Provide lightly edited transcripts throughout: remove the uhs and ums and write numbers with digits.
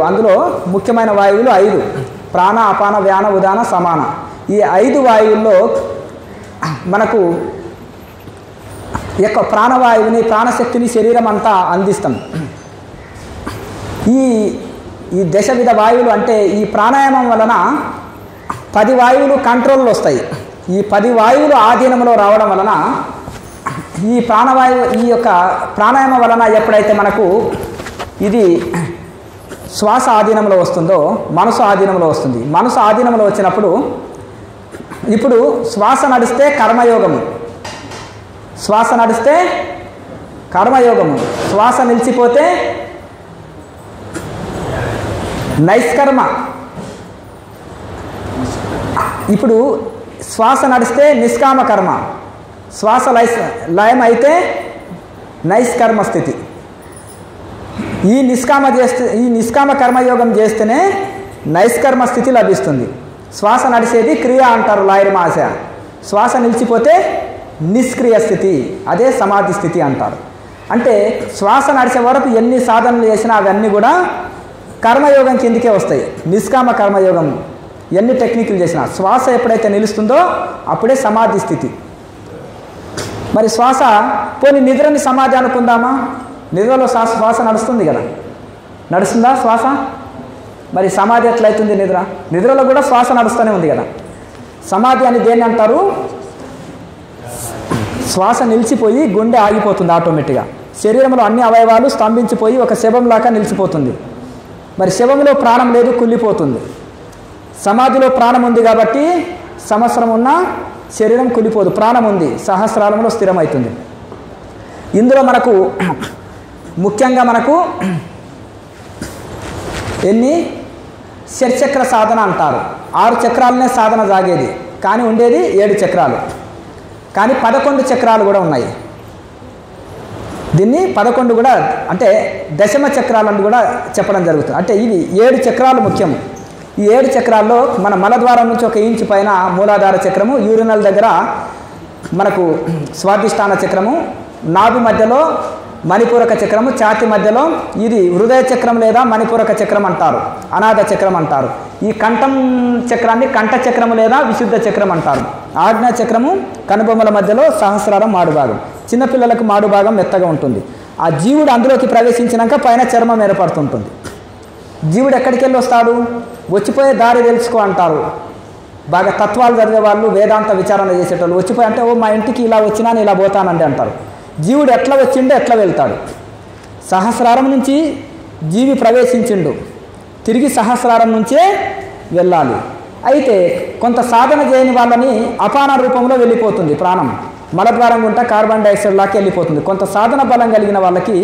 అందులో ముఖ్యమైన వాయువులు 5: ప్రాణ, అపాన, వ్యాన, ఉదాన, సమాన. ఈ 5 వాయువుల్లో మనకు యొక్క ప్రాణవాయువుని, ప్రాణశక్తిని శరీరం అంతా అందిస్తాం. ఈ దశవిధ వాయువులు అంటే ఈ ప్రాణాయామం వలన 10 వాయువులు కంట్రోల్లో వస్తాయి. ఈ 10 వాయువులు ఆధీనంలో రావడం వలన ఈ ప్రాణవాయువు ఈ యొక్క ప్రాణాయామం వలన ఎప్పుడైతే మనకు ఇది శ్వాస ఆధీనంలో వస్తుందో మనసు ఆధీనంలో వస్తుంది. మనసు ఆధీనంలో వచ్చినప్పుడు ఇప్పుడు శ్వాస నడిస్తే కర్మయోగము, శ్వాస నడిస్తే కర్మయోగము, శ్వాస నిలిచిపోతే నైష్కర్మ. ఇప్పుడు శ్వాస నడిస్తే నిష్కామ కర్మ, శ్వాస లయం అయితే నైష్కర్మ స్థితి. ఈ నిష్కామ కర్మయోగం చేస్తేనే నైష్కర్మ స్థితి లభిస్తుంది. శ్వాస నడిచేది క్రియ అంటారు లాయర్ మహాశయ. శ్వాస నిలిచిపోతే నిష్క్రియ స్థితి, అదే సమాధి స్థితి అంటారు. అంటే శ్వాస నడిచే వరకు ఎన్ని సాధనలు చేసినా అవన్నీ కూడా కర్మయోగం కిందకే వస్తాయి. నిష్కామ కర్మయోగం ఎన్ని టెక్నిక్లు చేసినా శ్వాస ఎప్పుడైతే నిలుస్తుందో అప్పుడే సమాధి స్థితి. మరి శ్వాస పోనీ నిద్రని సమాధి అనుకుందామా? నిద్రలో శ్వాస నడుస్తుంది కదా, నడుస్తుందా శ్వాస? మరి సమాధి ఎట్లయితుంది? నిద్రలో కూడా శ్వాస నడుస్తూనే ఉంది కదా. సమాధి అని దేన్ని అంటారు? శ్వాస నిలిచిపోయి గుండె ఆగిపోతుంది ఆటోమేటిక్గా. శరీరంలో అన్ని అవయవాలు స్తంభించిపోయి ఒక శవంలాగా నిలిచిపోతుంది. మరి శవంలో ప్రాణం లేదు, కుళ్ళిపోతుంది. సమాధిలో ప్రాణం ఉంది కాబట్టి సంవత్సరం ఉన్న శరీరం కుళ్ళిపోదు, ప్రాణం ఉంది, సహస్రాలంలో స్థిరమవుతుంది. ఇందులో మనకు ముఖ్యంగా మనకు ఎన్ని షట్చక్ర సాధన అంటారు. 6 చక్రాలనే సాధన సాగేది, కానీ ఉండేది 7 చక్రాలు. కానీ 11 చక్రాలు కూడా ఉన్నాయి. దీన్ని 11 కూడా అంటే దశమ చక్రాలను కూడా చెప్పడం జరుగుతుంది. అంటే ఇవి 7 చక్రాలు ముఖ్యం. ఈ 7 చక్రాల్లో మన మలద్వారం నుంచి 1 ఇంచు పైన మూలాధార చక్రము, యూరినల్ దగ్గర మనకు స్వాధిష్టాన చక్రము, నాభి మధ్యలో మణిపూరక చక్రము, ఛాతి మధ్యలో ఇది హృదయ చక్రం లేదా మణిపూరక చక్రం అంటారు, అనాథ చక్రం అంటారు. ఈ కంఠం చక్రాన్ని కంఠ చక్రము లేదా విశుద్ధ చక్రం అంటారు. ఆజ్ఞా చక్రము కనుబొమ్మల మధ్యలో సహస్రారం మాడుభాగం. చిన్నపిల్లలకు మాడుభాగం మెత్తగా ఉంటుంది. ఆ జీవుడు అందులోకి ప్రవేశించినాక పైన చర్మం ఏర్పడుతుంటుంది. జీవుడు ఎక్కడికి వెళ్ళి వస్తాడు? వచ్చిపోయే దారి తెలుసుకో అంటారు. బాగా తత్వాలు చదివే వాళ్ళు, వేదాంత విచారణ చేసేటోళ్ళు వచ్చిపోయి అంటే మా ఇంటికి ఇలా వచ్చినా ఇలా పోతానండి అంటారు. జీవుడు ఎట్లా వచ్చిండో ఎట్లా వెళ్తాడు? సహస్రారం నుంచి జీవి ప్రవేశించిండు, తిరిగి సహస్రారం నుంచే వెళ్ళాలి. అయితే కొంత సాధన చేయని వాళ్ళని అపాన రూపంలో వెళ్ళిపోతుంది ప్రాణం. మలద్వారం గుంట కార్బన్ డైఆక్సైడ్ లాకి వెళ్ళిపోతుంది. కొంత సాధన బలం కలిగిన వాళ్ళకి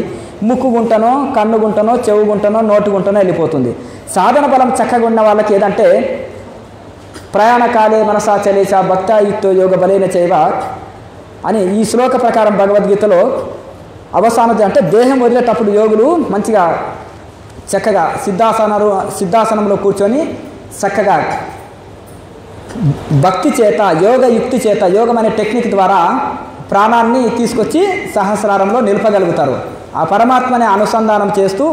ముక్కు గుంటనో, కన్ను గుంటనో, చెవు గుంటనో, నోటు గుంటనో వెళ్ళిపోతుంది. సాధన బలం చక్కగా ఉన్న వాళ్ళకి ఏదంటే ప్రయాణకాలే మనసా చలేచ భక్తాయుక్తో యోగ బలైన చేయవ అని ఈ శ్లోక ప్రకారం భగవద్గీతలో అవసానది అంటే దేహం వదిలేటప్పుడు యోగులు మంచిగా చక్కగా సిద్ధాసనంలో కూర్చొని చక్కగా భక్తి చేత, యోగయుక్తి చేత, యోగం అనే టెక్నిక్ ద్వారా ప్రాణాన్ని తీసుకొచ్చి సహస్రారంలో నిలపగలుగుతారు. ఆ పరమాత్మని అనుసంధానం చేస్తూ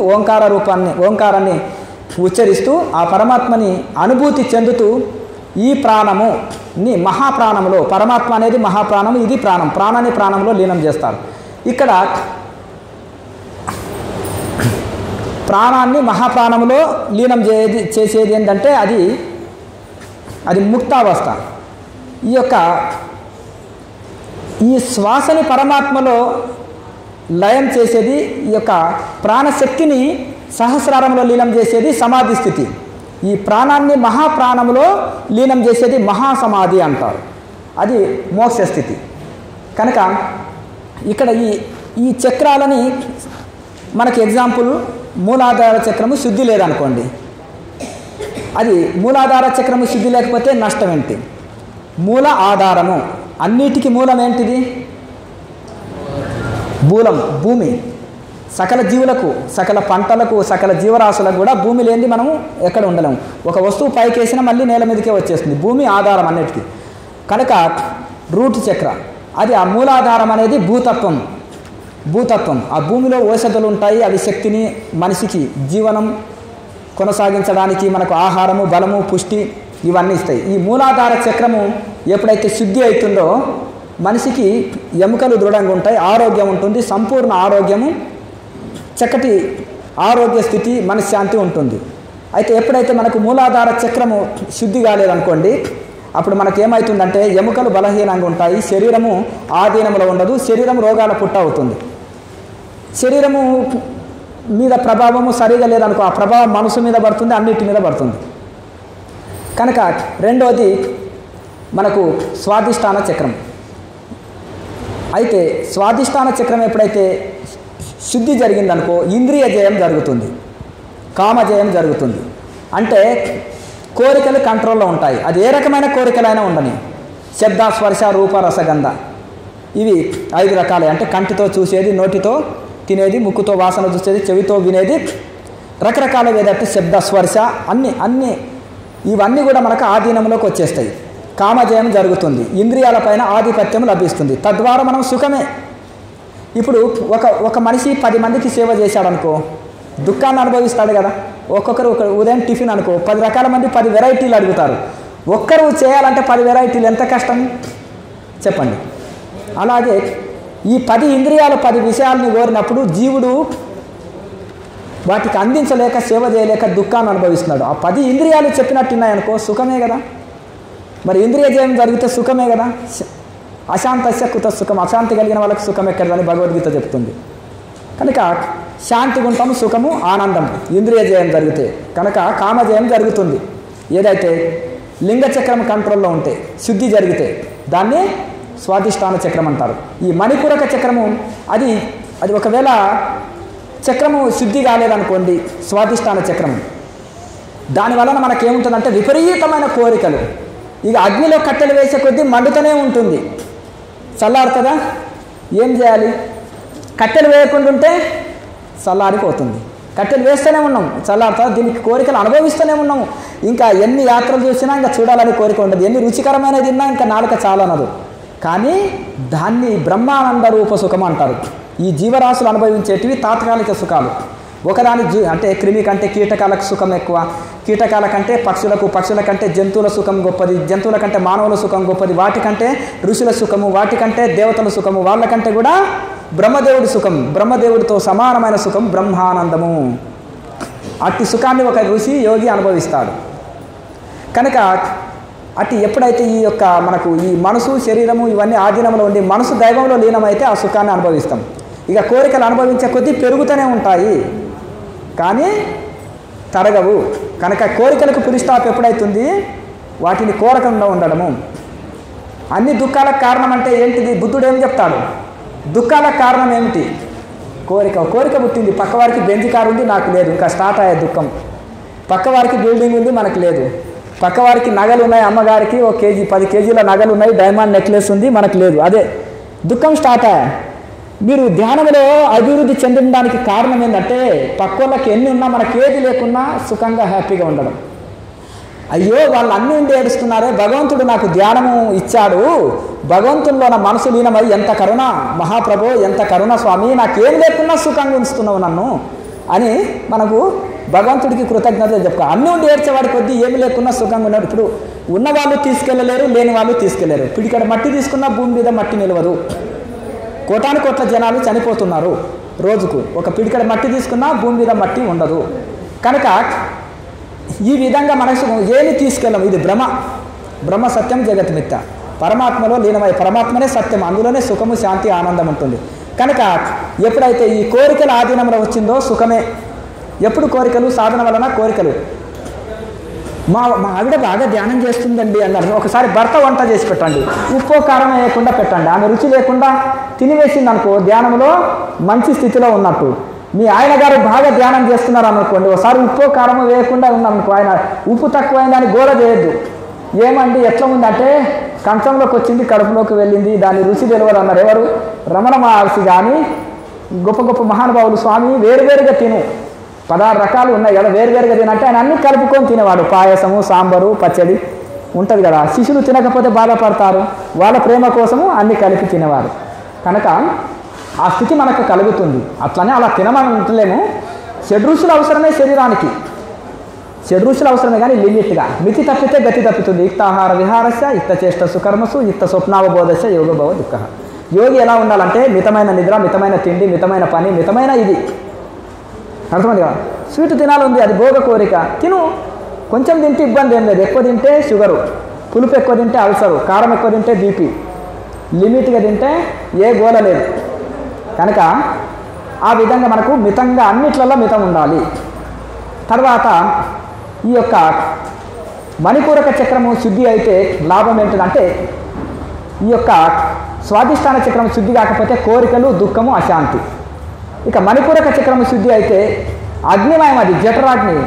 ఓంకారాన్ని ఉచ్చరిస్తూ ఆ పరమాత్మని అనుభూతి చెందుతూ ఈ ప్రాణముని మహాప్రాణంలో, పరమాత్మ అనేది మహాప్రాణం, ఇది ప్రాణం, ప్రాణాన్ని ప్రాణంలో లీనం చేస్తారు. ఇక్కడ ప్రాణాన్ని మహాప్రాణంలో లీనం చేసేది ఏంటంటే అది ముక్తావస్థ. ఈ శ్వాసని పరమాత్మలో లయం చేసేది, ఈ యొక్క ప్రాణశక్తిని సహస్రారంలో లీనం చేసేది సమాధి స్థితి. ఈ ప్రాణాన్ని మహాప్రాణంలో లీనం చేసేది మహాసమాధి అంటారు. అది మోక్ష స్థితి. కనుక ఇక్కడ ఈ చక్రాలని మనకి ఎగ్జాంపుల్ మూలాధార చక్రము శుద్ధి లేదనుకోండి, అది మూలాధార చక్రము శుద్ధి లేకపోతే నష్టం ఏంటి? మూల ఆధారము, అన్నిటికీ మూలం ఏంటిది? మూలం భూమి. సకల జీవులకు, సకల పంటలకు, సకల జీవరాశులకు కూడా భూమి లేనిది మనము ఎక్కడ ఉండలేము. ఒక వస్తువు పైకేసినా మళ్ళీ నేల మీదకే వచ్చేస్తుంది. భూమి ఆధారం అన్నిటికీ. కనుక రూట్ చక్ర అది ఆ మూలాధారం అనేది భూతత్వం. ఆ భూమిలో ఔషధాలు ఉంటాయి, అవి శక్తిని, మనిషికి జీవనం కొనసాగించడానికి మనకు ఆహారము, బలము, పుష్టి ఇవన్నీ ఇస్తాయి. ఈ మూలాధార చక్రము ఎప్పుడైతే శుద్ధి అవుతుందో మనిషికి ఎముకలు దృఢంగా ఉంటాయి, ఆరోగ్యం ఉంటుంది, సంపూర్ణ ఆరోగ్యము, చక్కటి ఆరోగ్య స్థితి, మనశ్శాంతి ఉంటుంది. అయితే ఎప్పుడైతే మనకు మూలాధార చక్రము శుద్ధి కాలేదనుకోండి, అప్పుడు మనకు ఏమవుతుందంటే ఎముకలు బలహీనంగా ఉంటాయి, శరీరము ఆధీనంలో ఉండదు, శరీరం రోగాల పుట్ట అవుతుంది. శరీరము మీద ప్రభావము సరిగా లేదనుకో, ఆ ప్రభావం మనసు మీద పడుతుంది, అన్నిటి మీద పడుతుంది. కనుక రెండవది మనకు స్వాధిష్టాన చక్రం. అయితే స్వాధిష్టాన చక్రం ఎప్పుడైతే శుద్ధి జరిగిందనుకో ఇంద్రియ జయం జరుగుతుంది, కామజయం జరుగుతుంది. అంటే కోరికలు కంట్రోల్లో ఉంటాయి. అది ఏ రకమైన కోరికలైనా ఉండని, శబ్ద, స్పర్శ, రూప, రసగంధ ఇవి 5 రకాలే. అంటే కంటితో చూసేది, నోటితో తినేది, ముక్కుతో వాసన చూసేది, చెవితో వినేది, రకరకాల ఏదైతే శబ్ద, స్పర్శ అన్నీ ఇవన్నీ కూడా మనకు ఆధీనంలోకి వచ్చేస్తాయి. కామజయం జరుగుతుంది, ఇంద్రియాలపైన ఆధిపత్యం లభిస్తుంది, తద్వారా మనం సుఖమే. ఇప్పుడు ఒక మనిషి 10 మందికి సేవ చేశాడనుకో దుఃఖాన్ని అనుభవిస్తాడు కదా. ఒక్కొక్కరు ఉదయం టిఫిన్ అనుకో 10 రకాల మంది 10 వెరైటీలు అడుగుతారు. ఒక్కరు చేయాలంటే 10 వెరైటీలు ఎంత కష్టం చెప్పండి. అలాగే ఈ 10 ఇంద్రియాలు 10 విషయాలని కోరినప్పుడు జీవుడు వాటికి అందించలేక, సేవ చేయలేక దుఃఖాన్ని అనుభవిస్తున్నాడు. ఆ 10 ఇంద్రియాలు చెప్పినట్టున్నాయనుకో సుఖమే కదా. మరి ఇంద్రియ జయం జరిగితే సుఖమే కదా. అశాంతస్య కుత సుఖం, అశాంతి కలిగిన వాళ్ళకి సుఖం ఎక్కడదని భగవద్గీత చెప్తుంది. కనుక శాంతిగా ఉంటాము, సుఖము, ఆనందం ఇంద్రియ జయం జరిగితే. కనుక కామజయం జరుగుతుంది. ఏదైతే లింగచక్రం కంట్రోల్లో ఉంటే, శుద్ధి జరిగితే దాన్ని స్వాధిష్టాన చక్రం అంటారు. ఈ మణిపూరక చక్రము అది ఒకవేళ చక్రము శుద్ధి కాలేదనుకోండి, స్వాధిష్టాన చక్రము, దానివలన మనకేముంటుందంటే విపరీతమైన కోరికలు. ఇక అగ్నిలో కట్టెలు వేసే కొద్దీ మండుతూనే ఉంటుంది, చల్లారుతుందా? ఏం చేయాలి? కట్టెలు వేయకుండా ఉంటే చల్లారిపోతుంది, కట్టెలు వేస్తూనే ఉన్నాం, చల్లారుతా. దీనికి కోరికలు అనుభవిస్తూనే ఉన్నాము. ఇంకా ఎన్ని యాత్రలు చూసినా ఇంకా చూడాలని కోరిక ఉండదు, ఎన్ని రుచికరమైన తిన్నా ఇంకా నాలుక చాలనదు. కానీ దాన్ని బ్రహ్మానంద రూప సుఖం అంటారు. ఈ జీవరాశులు అనుభవించేటివి తాత్కాలిక సుఖాలు. ఒకదాని అంటే క్రిమి కంటే కీటకాలకు సుఖం ఎక్కువ, కీటకాల కంటే పక్షుల కంటే జంతువుల సుఖం గొప్పది, జంతువుల కంటే మానవుల సుఖం గొప్పది, వాటికంటే ఋషుల సుఖము, వాటికంటే దేవతల సుఖము, వాళ్ళకంటే కూడా బ్రహ్మదేవుడి సుఖం, బ్రహ్మదేవుడితో సమానమైన సుఖం బ్రహ్మానందము. అట్టి సుఖాన్ని ఒక ఋషి యోగి అనుభవిస్తాడు. కనుక అట్టి ఎప్పుడైతే ఈ యొక్క మనకు ఈ మనసు, శరీరము ఇవన్నీ ఆధీనంలో ఉండి మనసు దైవంలో లీనమైతే ఆ సుఖాన్ని అనుభవిస్తాం. ఇక కోరికలు అనుభవించే కొద్దీ పెరుగుతూనే ఉంటాయి కానీ తరగవు. కనుక కోరికలకు పులి స్టాప్ ఎప్పుడైతుంది? వాటిని కోరకుండా ఉండడము. అన్ని దుఃఖాలకు కారణం అంటే ఏంటిది? బుద్ధుడు ఏం చెప్తాడు? దుఃఖాలకు కారణం ఏమిటి? కోరిక పుట్టింది. పక్కవారికి బెంజ్ కారు ఉంది, నాకు లేదు, ఇంకా స్టార్ట్ అయ్యే దుఃఖం. పక్కవారికి బిల్డింగ్ ఉంది, మనకు లేదు. పక్కవారికి నగలు ఉన్నాయి, అమ్మగారికి 10 కేజీల నగలు ఉన్నాయి, డైమండ్ నెక్లెస్ ఉంది, మనకు లేదు. అదే దుఃఖం స్టార్ట్ అయ్యా. మీరు ధ్యానంలో అభివృద్ధి చెందడానికి కారణం ఏంటంటే పక్కోళ్ళకి ఎన్ని ఉన్నా మనకి ఏది లేకున్నా సుఖంగా హ్యాపీగా ఉండడం. అయ్యో వాళ్ళు అన్నీ ఉండి ఏడుస్తున్నారే, భగవంతుడు నాకు ధ్యానము ఇచ్చాడు, భగవంతుల్లో నా మనసు లీనమై ఎంత కరుణ మహాప్రభు, ఎంత కరుణ స్వామి, నాకేం లేకున్నా సుఖంగా ఉంచుతున్నావు నన్ను అని మనకు భగవంతుడికి కృతజ్ఞతలు చెప్పుకో. అన్నీ ఉండి ఏడ్చేవాడి కొద్దీ ఏమి లేకున్నా సుఖంగా ఉన్నాడు. ఇప్పుడు ఉన్నవాళ్ళు తీసుకెళ్ళలేరు, లేని వాళ్ళు తీసుకెళ్ళలేరు. పిడికడ మట్టి తీసుకున్నా భూమి మీద మట్టి నిలవదు. కోటాను కోట్ల జనాలు చనిపోతున్నారు రోజుకు. ఒక పిడికడ మట్టి తీసుకున్నా భూమి మీద మట్టి ఉండదు. కనుక ఈ విధంగా మనసు ఏమి తీసుకెళ్ళం. ఇది బ్రహ్మ సత్యం, జగత్ మిథ్య. పరమాత్మలో లీనమై పరమాత్మనే సత్యం, అందులోనే సుఖము, శాంతి, ఆనందం ఉంటుంది. కనుక ఎప్పుడైతే ఈ కోరికల ఆధీనంలో వచ్చిందో సుఖమే. ఎప్పుడు కోరికలు? సాధన వలన కోరికలు. మా ఆవిడ బాగా ధ్యానం చేస్తుందండి అన్నారు. ఒకసారి భర్త వంట చేసి పెట్టండి, ఉప్పు కారం వేయకుండా పెట్టండి. ఆమె రుచి లేకుండా తినివేసింది అనుకో, ధ్యానంలో మంచి స్థితిలో ఉన్నట్టు. మీ ఆయన గారు బాగా ధ్యానం చేస్తున్నారు అనుకోండి, ఒకసారి ఉప్పు కారం వేయకుండా ఉన్నామనుకో, ఆయన ఉప్పు తక్కువైందని గోల చేయొద్దు. ఏమండి ఎట్లా ఉందంటే కంచంలోకి వచ్చింది, కడుపులోకి వెళ్ళింది, దాని రుచి తెలియదు అన్నారు. ఎవరు? రమణ మహర్షి. కానీ గొప్ప గొప్ప మహానుభావులు, స్వామి వేరువేరుగా తిను, 16 రకాలు ఉన్నాయి కదా, వేరువేరుగా తినంటే ఆయన అన్ని కలుపుకొని తినేవాడు. పాయసము, సాంబారు, పచ్చడి ఉంటుంది కదా. శిష్యులు తినకపోతే బాధపడతారు, వాళ్ళ ప్రేమ కోసము అన్ని కలిపి తినేవారు. కనుక ఆ స్థితి మనకు కలుగుతుంది. అట్లనే అలా తినమంటలేము. షడ్రుచులు అవసరమే శరీరానికి. షడ్రుచులు అవసరమే కానీ లిమిట్గా. మితి తప్పితే గతి తప్పుతుంది. యుక్తాహార విహారస్య యుక్త చేష్ట సుకర్మసు యుక్త స్వప్నావబోధస్య యోగభవ దుఃఖ. యోగి ఎలా ఉండాలంటే మితమైన నిద్ర, మితమైన తిండి, మితమైన పని, మితమైన ఇది. అర్థమైంది కదా? స్వీట్ తినాలి, అది భోగ కోరిక, తిను. కొంచెం తింటే ఇబ్బంది ఏం లేదు. ఎక్కువ తింటే షుగరు, పులుపు ఎక్కువ తింటే అల్సరు, కారం ఎక్కువ తింటే బీపీ. లిమిట్గా తింటే ఏ గోల లేదు. కనుక ఆ విధంగా మనకు మితంగా అన్నిట్లలో మితం ఉండాలి. తర్వాత ఈ యొక్క మణిపూరక చక్రము శుద్ధి అయితే లాభం ఏంటంటే, ఈ యొక్క స్వాధిష్టాన చక్రం శుద్ధి కాకపోతే కోరికలు, దుఃఖము, అశాంతి. ఇక మణిపూరక చక్రము శుద్ధి అయితే అగ్నిమయం, అది జఠరాగ్ని,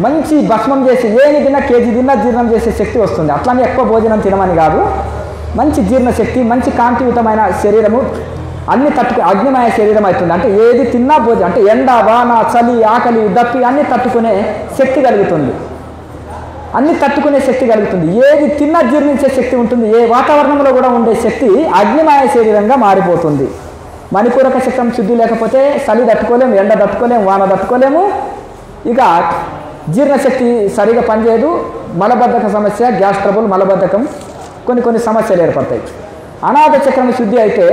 మంచి భస్మం చేసి ఏమి తిన్నా కేజీ తిన్నా జీర్ణం చేసే శక్తి వస్తుంది. అట్లానే ఎక్కువ భోజనం తినమని కాదు, మంచి జీర్ణశక్తి, మంచి కాంతియుతమైన శరీరము అన్ని అగ్నిమయ శరీరం అవుతుంది. అంటే ఏది తిన్నా భోజనం, అంటే ఎండ, వాన, చలి, ఆకలి, దప్పి అన్ని తట్టుకునే శక్తి కలుగుతుంది. అన్ని తట్టుకునే శక్తి కలుగుతుంది. ఏది తిన్నా జీర్ణించే శక్తి ఉంటుంది. ఏ వాతావరణంలో కూడా ఉండే శక్తి అగ్నిమయ శరీరంగా మారిపోతుంది. మణిపూరక చక్రం శుద్ధి లేకపోతే చలి తట్టుకోలేము, ఎండ తట్టుకోలేము, వాన తట్టుకోలేము. ఇక జీర్ణశక్తి సరిగా పనిచేయదు. మలబద్ధక సమస్య, గ్యాస్ ట్రబుల్, మలబద్ధకం, కొన్ని సమస్యలు ఏర్పడతాయి. అనాథ చక్రం శుద్ధి అయితే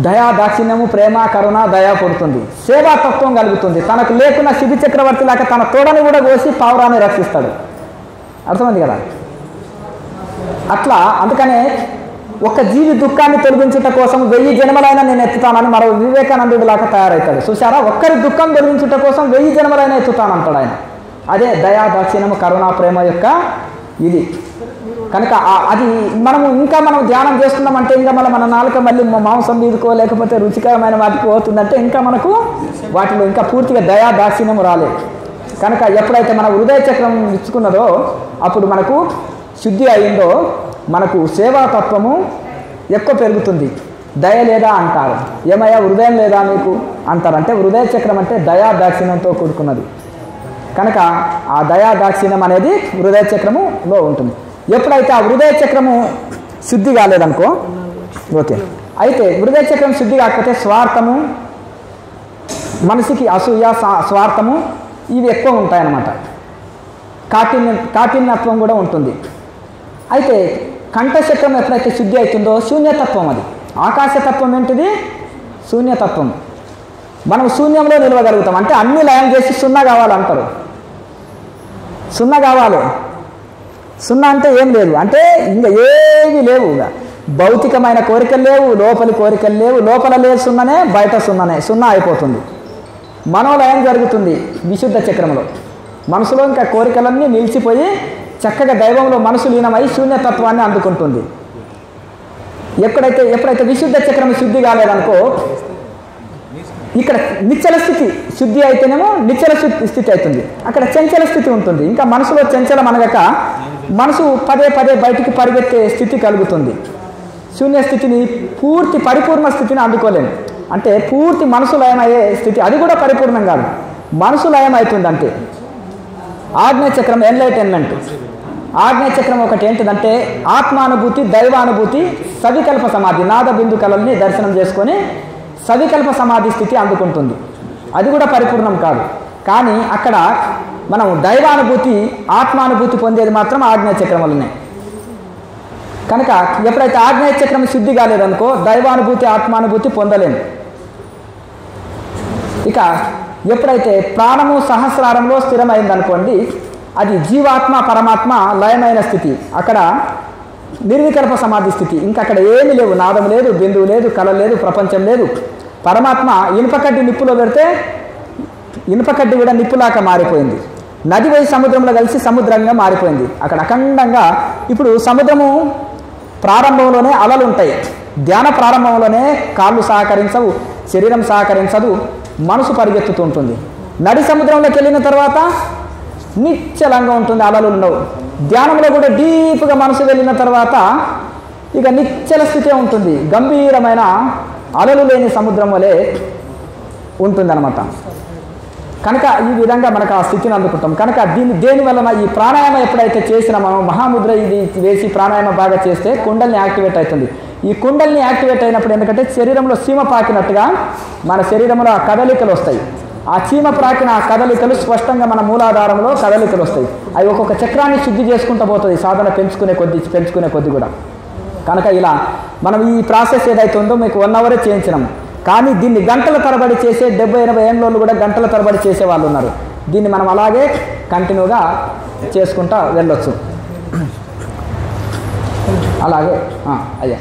దయా, దాక్షిణ్యము, ప్రేమ, కరుణ, దయ పుడుతుంది. సేవాతత్వం కలుగుతుంది. తనకు లేకున్న శిబి చక్రవర్తి లాగా తన తోడని కూడా కోసి పావురాన్ని రక్షిస్తాడు. అర్థమైంది కదా? అట్లా అందుకనే ఒక జీవి దుఃఖాన్ని తొలగించుట కోసం 1000 జన్మలైనా నేను ఎత్తుతానని మరో వివేకానందుడి లాగా తయారవుతాడు. చూసారా? ఒక్కరి దుఃఖం తొలగించుట కోసం 1000 జన్మలైనా ఎత్తుతానంటాడు ఆయన. అదే దయా, దాక్షిణ్యము, కరుణ, ప్రేమ యొక్క ఇది. కనుక అది మనం ధ్యానం చేస్తున్నామంటే ఇంకా మన నాలుక మళ్ళీ మాంసం మీదుకో లేకపోతే రుచికరమైన వాటికి పోతుందంటే ఇంకా మనకు వాటిలో ఇంకా పూర్తిగా దయా, దాక్షిణ్యం రాలేదు. కనుక ఎప్పుడైతే మన హృదయ చక్రం ఇచ్చుకున్నదో అప్పుడు మనకు శుద్ధి అయిందో మనకు సేవాతత్వము ఎక్కువ పెరుగుతుంది. దయ లేదా అంటారు. ఏమయ్యా హృదయం లేదా మీకు అంటారు. అంటే హృదయ చక్రం అంటే దయా, దాక్షిణ్యంతో కూడుకున్నది. కనుక ఆ దయా, దాక్షిణ్యం అనేది హృదయ చక్రములో ఉంటుంది. ఎప్పుడైతే ఆ హృదయ చక్రము శుద్ధి కాలేదనుకో, ఓకే, అయితే హృదయ చక్రం శుద్ధి కాకపోతే స్వార్థము, మనసుకి అసూయ, స్వార్థము ఇవి ఎక్కువ ఉంటాయన్నమాట. కాఠిన్యత్వం కూడా ఉంటుంది. అయితే కంఠచక్రం ఎప్పుడైతే శుద్ధి అవుతుందో శూన్యతత్వం, అది ఆకాశతత్వం ఏంటిది? శూన్యతత్వం. మనం శూన్యంలో నిలవగలుగుతాం. అంటే అన్ని లయం చేసి సున్నా కావాలంటారు. సున్నా కావాలి. సున్నా అంటే ఏం లేదు, అంటే ఇంకా ఏవి లేవు. భౌతికమైన కోరికలు లేవు, లోపలి కోరికలు లేవు. లోపల లేదు సున్ననే, బయట సున్ననే. సున్నా అయిపోతుంది. మనోలయం జరుగుతుంది విశుద్ధ చక్రంలో. మనసులో ఇంకా కోరికలన్నీ నిలిచిపోయి చక్కగా దైవంలో మనసు లీనమై శూన్యతత్వాన్ని అందుకుంటుంది. ఎప్పుడైతే విశుద్ధ చక్రం శుద్ధి కాలేదనుకో, ఇక్కడ నిశ్చల స్థితి శుద్ధి అయితేనేమో నిశ్చల స్థితి అవుతుంది. అక్కడ చంచల స్థితి ఉంటుంది. ఇంకా మనసులో చంచలం అనగక మనసు పదే బయటికి పరిగెత్తే స్థితి కలుగుతుంది. శూన్య స్థితిని, పూర్తి పరిపూర్ణ స్థితిని అందుకోలేము. అంటే పూర్తి మనసు లయమయ్యే స్థితి, అది కూడా పరిపూర్ణం కాదు, మనసు లయం అవుతుంది. అంటే ఆజ్ఞ చక్రం ఎన్లైటైన్మెంట్. ఆజ్ఞ చక్రం ఒకటి ఏంటిదంటే ఆత్మానుభూతి, దైవానుభూతి, సవికల్ప సమాధి, నాద బిందు కళల్ని దర్శనం చేసుకొని సవికల్ప సమాధి స్థితి అందుకుంటుంది. అది కూడా పరిపూర్ణం కాదు. కానీ అక్కడ మనం దైవానుభూతి, ఆత్మానుభూతి పొందేది మాత్రం ఆగ్నేయ చక్రం వల్లనే. కనుక ఎప్పుడైతే ఆగ్నేయ చక్రం శుద్ధి కాలేదనుకో దైవానుభూతి, ఆత్మానుభూతి పొందలేము. ఇక ఎప్పుడైతే ప్రాణము సహస్రారంలో స్థిరమైందనుకోండి, అది జీవాత్మ పరమాత్మ లయమైన స్థితి. అక్కడ నిర్వికల్ప సమాధి స్థితి. ఇంకా అక్కడ ఏమీ లేవు, నాదం లేదు, బిందువు లేదు, కళ లేదు, ప్రపంచం లేదు. పరమాత్మ ఇనుపకడ్డి నిప్పులో పెడితే ఇనుపకడ్డి కూడా నిప్పులాగా మారిపోయింది. నది పోయి సముద్రంలో కలిసి సముద్రంగా మారిపోయింది. అక్కడ అఖండంగా ఇప్పుడు సముద్రము ప్రారంభంలోనే అలలు ఉంటాయి. ధ్యాన ప్రారంభంలోనే కాళ్ళు సహకరించవు, శరీరం సహకరించదు, మనసు పరిగెత్తుతూ ఉంటుంది. నడి సముద్రంలోకి వెళ్ళిన తర్వాత నిశ్చలంగా ఉంటుంది, అలలు ఉండవు. ధ్యానంలో కూడా డీప్గా మనసు వెళ్ళిన తర్వాత ఇక నిశ్చల స్థితే ఉంటుంది. గంభీరమైన అలలు లేని సముద్రం వలె ఉంటుందన్నమాట. కనుక ఈ విధంగా మనకు ఆ స్థితిని అందుకుంటాం. కనుక దేనివల్ల ఈ ప్రాణాయామం ఎప్పుడైతే చేసినామో, మహాముద్ర ఇది వేసి ప్రాణాయామం బాగా చేస్తే కుండల్ని యాక్టివేట్ అవుతుంది. ఈ కుండల్ని యాక్టివేట్ అయినప్పుడు ఎందుకంటే శరీరంలో సీమ పాకినట్టుగా మన శరీరంలో ఆ కదలికలు వస్తాయి. ఆ చీమ ప్రాకిన కదలికలు స్పష్టంగా మన మూలాధారంలో కదలికలు వస్తాయి. అవి ఒక్కొక్క చక్రాన్ని శుద్ధి చేసుకుంటూ పోతుంది సాధన పెంచుకునే కొద్ది కూడా. కనుక ఇలా మనం ఈ ప్రాసెస్ ఏదైతే ఉందో మీకు 1 అవరే చేయించినాం. కానీ దీన్ని గంటల తరబడి చేసే 70-80 ఏళ్ళోళ్ళు కూడా గంటల తరబడి చేసే వాళ్ళు ఉన్నారు. దీన్ని మనం అలాగే కంటిన్యూగా చేసుకుంటూ వెళ్ళొచ్చు. అలాగే అయ్యా